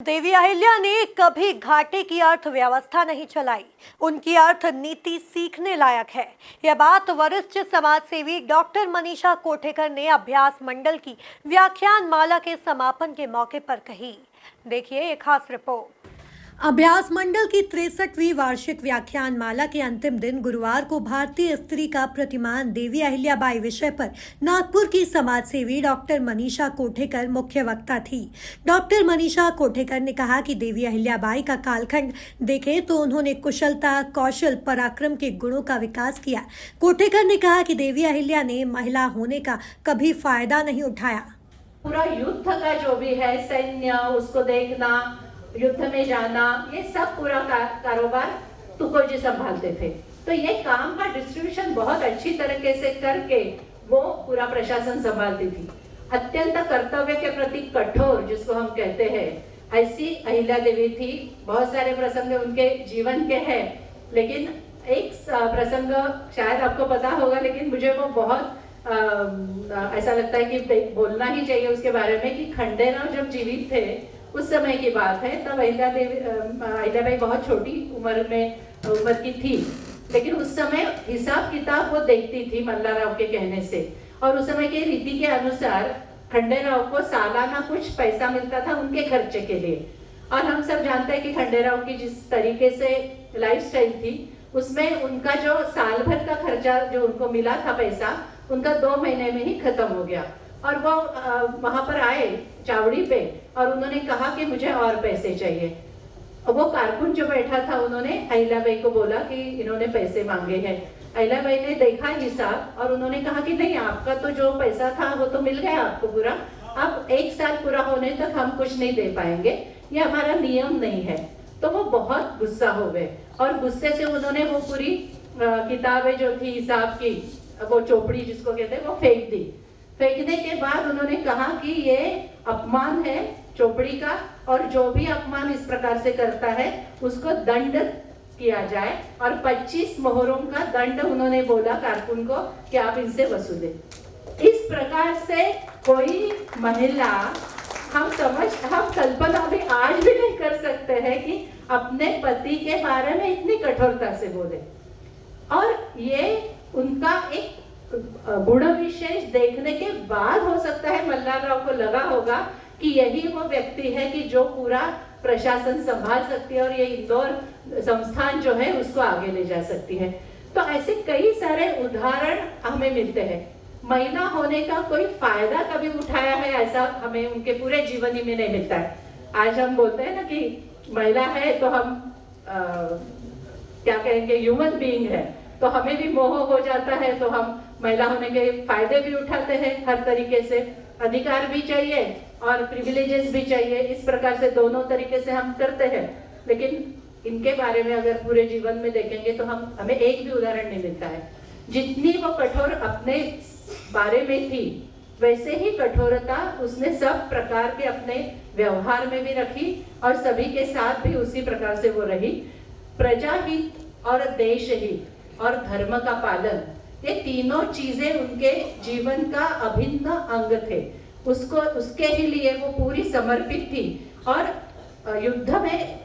देवी अहिल्या ने कभी घाटे की अर्थव्यवस्था नहीं चलाई। उनकी अर्थ नीति सीखने लायक है। यह बात वरिष्ठ समाज सेवी डॉक्टर मनीषा कोठेकर ने अभ्यास मंडल की व्याख्यान माला के समापन के मौके पर कही। देखिए एक खास रिपोर्ट। अभ्यास मंडल की 63वीं वार्षिक व्याख्यान माला के अंतिम दिन गुरुवार को भारतीय स्त्री का प्रतिमान देवी अहिल्याबाई विषय पर नागपुर की समाज सेवी डॉक्टर मनीषा कोठेकर मुख्य वक्ता थी। डॉक्टर मनीषा कोठेकर ने कहा कि देवी अहिल्याबाई का कालखंड देखें तो उन्होंने कुशलता, कौशल, पराक्रम के गुणों का विकास किया। कोठेकर ने कहा कि देवी अहिल्या ने महिला होने का कभी फायदा नहीं उठाया। पूरा युद्ध का जो भी है, सैन्य, उसको देखना, युद्ध में जाना, ये सब पूरा कारोबार तुकोजी संभालते थे। तो ये काम का डिस्ट्रीब्यूशन बहुत अच्छी तरीके से करके वो पूरा प्रशासन संभालती थी। अत्यंत कर्तव्य के प्रति कठोर, जिसको हम कहते हैं, ऐसी अहिल्या देवी थी। बहुत सारे प्रसंग उनके जीवन के हैं, लेकिन एक प्रसंग शायद आपको पता होगा, लेकिन मुझे वो बहुत ऐसा लगता है कि बोलना ही चाहिए उसके बारे में, कि खंडेराव जब जीवित थे उस समय की बात है। तब अहिल्याबाई बहुत छोटी उम्र की थी, लेकिन उस समय हिसाब किताब वो देखती थी मल्लाराव के कहने से। और उस समय के रीति के अनुसार खंडेराव को सालाना कुछ पैसा मिलता था उनके खर्चे के लिए। और हम सब जानते हैं कि खंडेराव की जिस तरीके से लाइफस्टाइल थी, उसमें उनका जो साल भर का खर्चा जो उनको मिला था पैसा, उनका 2 महीने में ही खत्म हो गया। और वो वहां पर आए चावड़ी पे और उन्होंने कहा कि मुझे और पैसे चाहिए। और वो कारकुन जो बैठा था, उन्होंने अहिल्याबाई को बोला कि इन्होंने पैसे मांगे हैं। अहिल्याबाई ने देखा हिसाब और उन्होंने कहा कि नहीं, आपका तो जो पैसा था वो तो मिल गया आपको पूरा, अब 1 साल पूरा होने तक हम कुछ नहीं दे पाएंगे, ये हमारा नियम नहीं है। तो वो बहुत गुस्सा हो गए और गुस्से से उन्होंने वो पूरी किताबें जो थी हिसाब की, वो चोपड़ी जिसको कहते हैं, वो फेंक दी। फेंकने के बाद उन्होंने कहा कि ये अपमान है चोपड़ी का, और जो भी अपमान इस प्रकार से करता है उसको दंड किया जाए। और 25 मोहरों का दंड उन्होंने बोला कारकुन को कि आप इनसे वसूले। इस प्रकार से कोई महिला, हम कल्पना भी आज भी नहीं कर सकते हैं कि अपने पति के बारे में इतनी कठोरता से बोले। और ये उनका एक गुण विशेष देखने के बाद हो सकता है मल्लाराव को लगा होगा कि यही वो व्यक्ति है कि जो पूरा प्रशासन संभाल सकती है और ये इंदौर संस्थान जो है उसको आगे ले जा सकती है। तो ऐसे कई सारे उदाहरण हमें मिलते हैं। महिला होने का कोई फायदा कभी उठाया है ऐसा हमें उनके पूरे जीवन ही में नहीं मिलता है। आज हम बोलते हैं ना कि महिला है तो हम क्या कहेंगे, ह्यूमन बीइंग है, तो हमें भी मोह हो जाता है, तो हम महिला होने के फायदे भी उठाते हैं। हर तरीके से अधिकार भी चाहिए और प्रिविलेजेस भी चाहिए, इस प्रकार से दोनों तरीके से हम करते हैं। लेकिन इनके बारे में अगर पूरे जीवन में देखेंगे तो हमें एक भी उदाहरण नहीं मिलता है। जितनी वो कठोर अपने बारे में थी, वैसे ही कठोरता उसने सब प्रकार के अपने व्यवहार में भी रखी और सभी के साथ भी उसी प्रकार से वो रही। प्रजा हित और देश हित और धर्म का पालन, ये तीनों चीजें उनके जीवन का अभिन्न अंग थे। उसके ही लिए वो पूरी समर्पित थी। और युद्ध में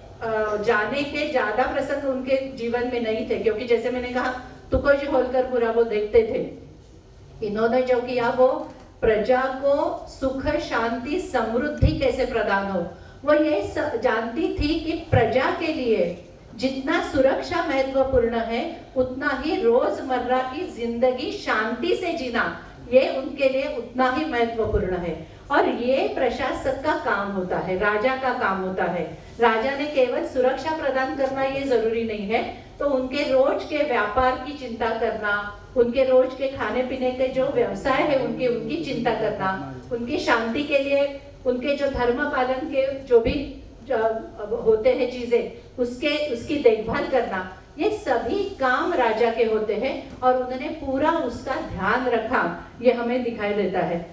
जाने के ज्यादा प्रसंग उनके जीवन में नहीं थे, क्योंकि जैसे मैंने कहा तुकोजी होलकर पूरा वो देखते थे। इन्होंने जो किया वो प्रजा को सुख, शांति, समृद्धि कैसे प्रदान हो, वो ये जानती थी कि प्रजा के लिए जितना सुरक्षा महत्वपूर्ण है, उतना ही रोजमर्रा की जिंदगी शांति से जीना ये उनके लिए उतना ही महत्वपूर्ण है। और ये प्रशासक का काम होता है, राजा का काम होता है। राजा ने केवल सुरक्षा प्रदान करना ये जरूरी नहीं है, तो उनके रोज के व्यापार की चिंता करना, उनके रोज के खाने पीने के जो व्यवसाय है उनकी चिंता करना, उनकी शांति के लिए उनके जो धर्म पालन के जो भी होते हैं चीजें, उसकी देखभाल करना, ये सभी काम राजा के होते हैं। और उन्होंने पूरा उसका ध्यान रखा, ये हमें दिखाई देता है।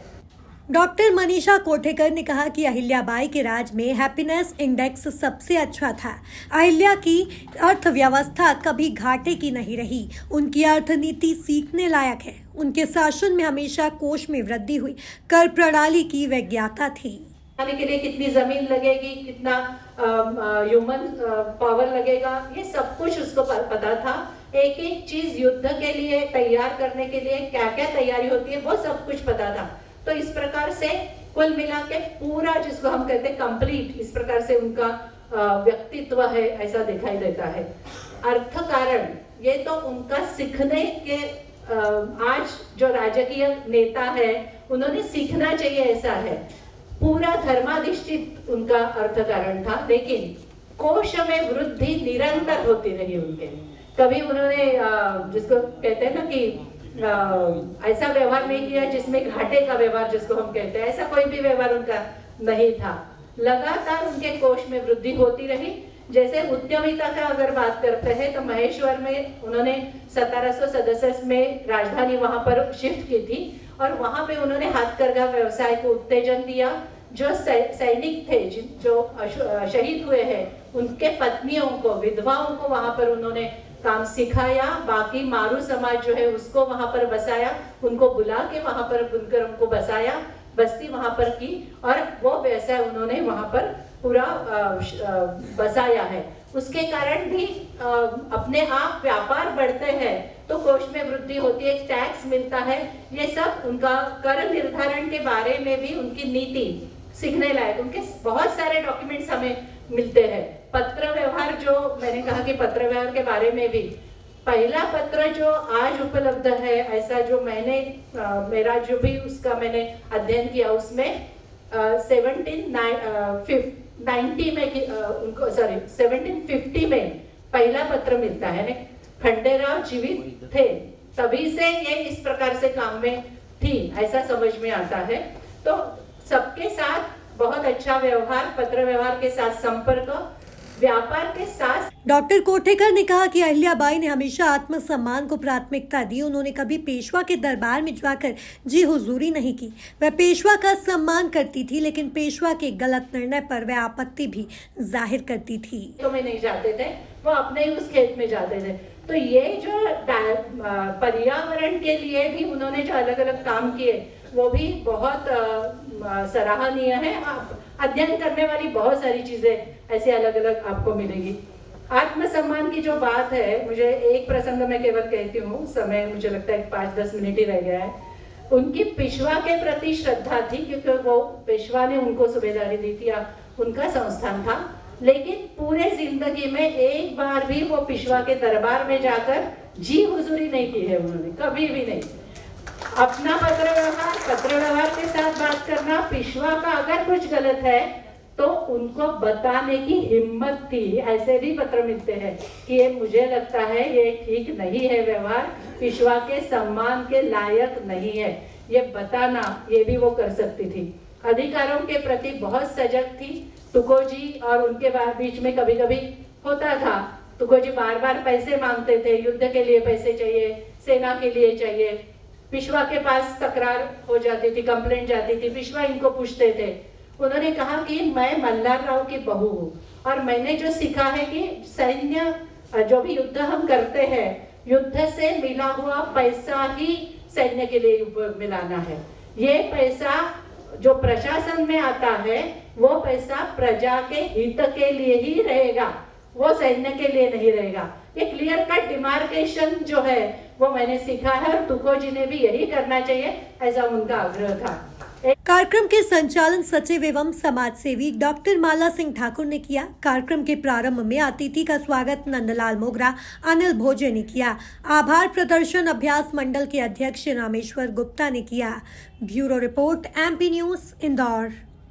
डॉक्टर मनीषा कोठेकर ने कहा कि अहिल्याबाई के राज में हैप्पीनेस इंडेक्स सबसे अच्छा था। अहिल्या की अर्थव्यवस्था कभी घाटे की नहीं रही। उनकी अर्थनीति सीखने लायक है। उनके शासन में हमेशा कोष में वृद्धि हुई। कर प्रणाली की वैज्ञाता थी। बनाने के लिए कितनी जमीन लगेगी, कितना ह्यूमन पावर लगेगा, ये सब कुछ उसको पता था। एक एक चीज युद्ध के लिए तैयार करने के लिए क्या क्या तैयारी होती है वो सब कुछ पता था। तो इस प्रकार से कुल मिला के पूरा जिसको हम कहते हैं कंप्लीट, इस प्रकार से उनका व्यक्तित्व है ऐसा दिखाई देता है। अर्थ कारण ये तो उनका सीखने के आज जो राजकीय नेता है उन्होंने सीखना चाहिए ऐसा है। पूरा धर्माधिष्ठित उनका अर्थ कारण था, लेकिन कोश में वृद्धि निरंतर होती रही उनके। कभी उन्होंने जिसको कहते हैं ना कि ऐसा व्यवहार नहीं किया जिसमें घाटे का व्यवहार जिसको हम कहते हैं, ऐसा कोई भी व्यवहार उनका नहीं था। लगातार उनके कोश में वृद्धि होती रही। जैसे उद्यमिता का अगर बात करते हैं तो महेश्वर में उन्होंने 1767 में राजधानी वहां पर शिफ्ट की थी और वहां पे उन्होंने हाथकरघा व्यवसाय को उत्तेजन दिया। जो सैनिक थे जो शहीद हुए हैं उनके पत्नियों को, विधवाओं को वहां पर उन्होंने काम सिखाया। बाकी मारू समाज जो है उसको वहां पर बसाया, उनको बुला के वहां पर बुनकर उनको बसाया, बस्ती वहां पर की और वो व्यवसाय उन्होंने वहां पर पूरा बसाया है। उसके कारण भी अपने आप व्यापार बढ़ते हैं तो कोष में वृद्धि होती है, टैक्स मिलता है। ये सब उनका कर निर्धारण के बारे में भी उनकी नीति सीखने लायक, उनके बहुत सारे डॉक्यूमेंट्स हमें मिलते हैं। पत्र व्यवहार जो मैंने कहा कि पत्र व्यवहार के बारे में भी पहला पत्र जो आज उपलब्ध है ऐसा जो मैंने मेरा जो भी उसका मैंने अध्ययन किया उसमें 1750 में पहला पत्र मिलता है। खंडेराव जीवित थे तभी से ये इस प्रकार से काम में थी ऐसा समझ में आता है। तो सबके साथ बहुत अच्छा व्यवहार, पत्र व्यवहार के साथ संपर्क, व्यापार के साथ। डॉक्टर कोठेकर ने कहा कि अहिल्याबाई ने हमेशा आत्मसम्मान को प्राथमिकता दी। उन्होंने कभी पेशवा के दरबार में जाकर जी हुजूरी नहीं की। वह पेशवा का सम्मान करती थी, लेकिन पेशवा के गलत निर्णय पर वह आपत्ति भी जाहिर करती थी। तो में नहीं जाते थे, वो अपने ही उस खेत में जाते थे। तो ये जो पर्यावरण के लिए भी उन्होंने जो अलग अलग काम किए वो भी बहुत सराहनीय है। अध्ययन करने वाली बहुत सारी चीजें ऐसे अलग अलग आपको मिलेगी। आत्मसम्मान की जो बात है, मुझे एक प्रसंग में केवल कहती हूँ, समय मुझे लगता है 5-10 मिनट ही रह गया है। उनकी पेशवा के प्रति श्रद्धा थी क्योंकि वो पेशवा ने उनको सूबेदारी दी थी, उनका संस्थान था। लेकिन पूरे जिंदगी में एक बार भी वो पेशवा के दरबार में जाकर जी हुजूरी नहीं की है उन्होंने, कभी भी नहीं। अपना पत्र व्यवहार के साथ बात करना, पेशवा का अगर कुछ गलत है तो उनको बताने की हिम्मत थी। ऐसे भी पत्र मिलते हैं कि ये मुझे लगता है ये ठीक नहीं है, व्यवहार पेशवा के सम्मान के लायक नहीं है, ये बताना, ये भी वो कर सकती थी। अधिकारों के प्रति बहुत सजग थी। तुकोजी और उनके बीच में कभी कभी होता था, तुकोजी बार बार पैसे मांगते थे, युद्ध के लिए पैसे चाहिए, सेना के लिए चाहिए। पेशवा के पास तकरार हो जाती थी, कंप्लेंट जाती थी, पेशवा इनको पूछते थे। उन्होंने कहा कि मैं मल्हार राव की बहू हूँ और मैंने जो सीखा है कि सैन्य जो भी युद्ध हम करते हैं, युद्ध से मिला हुआ पैसा ही सैन्य के लिए उपयोग में लाना है। ये पैसा जो प्रशासन में आता है वो पैसा प्रजा के हित के लिए ही रहेगा, वो सैन्य के लिए नहीं रहेगा। ये क्लियर कट डिमार्केशन जो है वो मैंने सीखा है और तुकोजी ने भी यही करना चाहिए, ऐसा उनका आग्रह था। कार्यक्रम के संचालन सचिव एवं समाज सेवी डॉक्टर माला सिंह ठाकुर ने किया। कार्यक्रम के प्रारंभ में अतिथि का स्वागत नंदलाल मोगरा, अनिल भोजे ने किया। आभार प्रदर्शन अभ्यास मंडल के अध्यक्ष रामेश्वर गुप्ता ने किया। Bureau report, MP news, Indore.